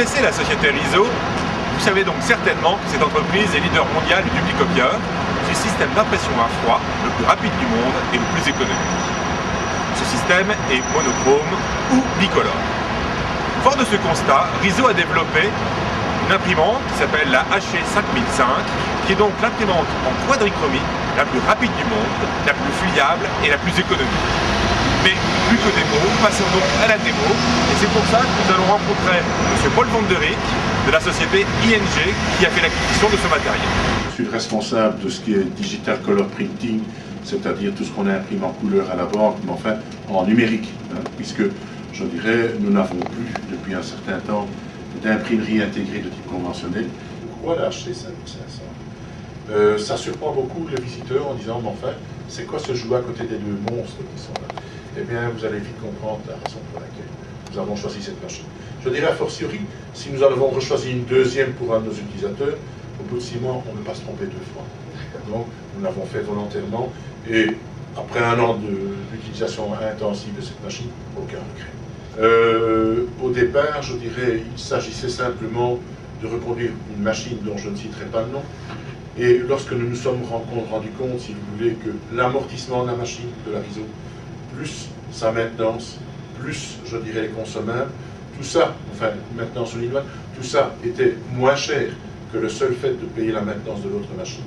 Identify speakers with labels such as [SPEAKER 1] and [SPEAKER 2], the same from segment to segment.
[SPEAKER 1] connaissez la société Riso, vous savez donc certainement que cette entreprise est leader mondial du duplicopia, du système d'impression à froid le plus rapide du monde et le plus économique. Ce système est monochrome ou bicolore. Fort de ce constat, Riso a développé une imprimante qui s'appelle la HE5005, qui est donc l'imprimante en quadrichromie la plus rapide du monde, la plus fiable et la plus économique. Mais plus que des mots, passons donc à la démo, et c'est pour ça que nous allons rencontrer M. Paul Van Der Rik de la société ING qui a fait l'acquisition de ce matériel.
[SPEAKER 2] Je suis le responsable de ce qui est digital color printing, c'est-à-dire tout ce qu'on imprime en couleur à la banque, mais enfin en numérique, puisque je dirais nous n'avons plus depuis un certain temps d'imprimerie intégrée de type conventionnel. Pourquoi la HC5500 ça surprend beaucoup les visiteurs en disant, mais enfin, c'est quoi ce jouet à côté des deux monstres qui sont là? Eh bien, vous allez vite comprendre la raison pour laquelle nous avons choisi cette machine. Je dirais a fortiori, si nous avons rechoisi une deuxième pour un de nos utilisateurs, au bout de 6 mois, on ne peut pas se tromper 2 fois. Donc, nous l'avons fait volontairement, et après un an d'utilisation intensive de cette machine, aucun regret. Au départ, je dirais, il s'agissait simplement de reproduire une machine dont je ne citerai pas le nom. Et lorsque nous nous sommes rendus compte, si vous voulez, que l'amortissement de la machine, de la Riso, plus sa maintenance, plus, je dirais, les consommables, tout ça, enfin, maintenance All-in-One, tout ça était moins cher que le seul fait de payer la maintenance de l'autre machine.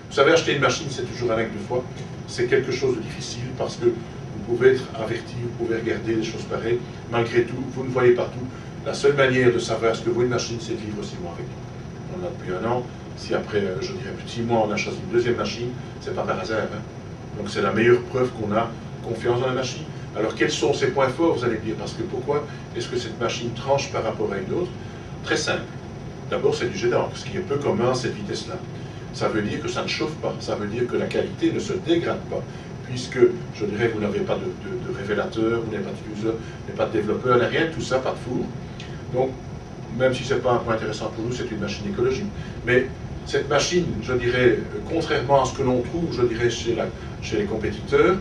[SPEAKER 2] Vous savez, acheter une machine, c'est toujours avec 2 fois. C'est quelque chose de difficile parce que vous pouvez être averti, vous pouvez regarder des choses pareilles. Malgré tout, vous ne voyez pas tout. La seule manière de savoir ce que vaut une machine, c'est de vivre 6 mois avec. On a depuis 1 an. Si après, je dirais, plus de 6 mois, on a choisi une deuxième machine, c'est pas par hasard. Donc c'est la meilleure preuve qu'on a confiance dans la machine. Alors quels sont ses points forts, vous allez me dire, parce que pourquoi est-ce que cette machine tranche par rapport à une autre? Très simple. D'abord, c'est du jet d'encre, ce qui est peu commun à cette vitesse-là. Ça veut dire que ça ne chauffe pas, ça veut dire que la qualité ne se dégrade pas, puisque, je dirais, vous n'avez pas de révélateur, vous n'avez pas de user, vous n'avez pas de développeur, rien de tout ça, pas de four. Donc, même si ce n'est pas un point intéressant pour nous, c'est une machine écologique. Mais cette machine, je dirais, contrairement à ce que l'on trouve, je dirais, chez les compétiteurs,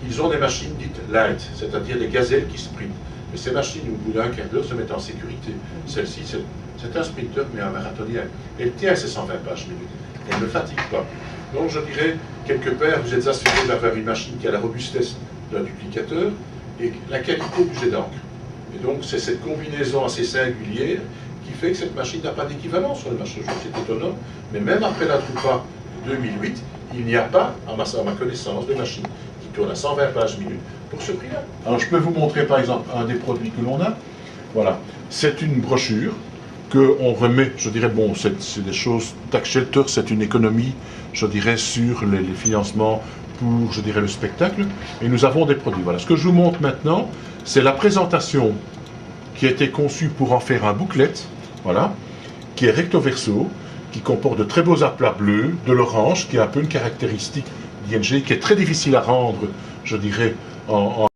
[SPEAKER 2] ils ont des machines dites light, c'est-à-dire des gazelles qui sprintent. Mais ces machines, au bout d'un quart d'heure, se mettent en sécurité. Celle-ci, c'est un sprinter, mais un marathonien. Elle tient ses 120 pages minutes. Elle ne fatigue pas. Donc, je dirais, quelque part, vous êtes assuré d'avoir une machine qui a la robustesse d'un duplicateur et la qualité du jet d'encre. Et donc, c'est cette combinaison assez singulière qui fait que cette machine n'a pas d'équivalent sur le marché. C'est étonnant, mais même après la Drupa 2008, il n'y a pas, à ma connaissance, de machine qui tourne à 120 pages minutes pour ce prix-là. Alors, je peux vous montrer, par exemple, un des produits que l'on a. Voilà, c'est une brochure qu'on remet, je dirais, bon, c'est des choses, tax shelter, c'est une économie, je dirais, sur les financements pour, je dirais, le spectacle, et nous avons des produits. Voilà, ce que je vous montre maintenant, c'est la présentation qui a été conçue pour en faire un booklet, voilà, qui est recto verso, qui comporte de très beaux aplats bleus, de l'orange, qui est un peu une caractéristique d'ING, qui est très difficile à rendre, je dirais, en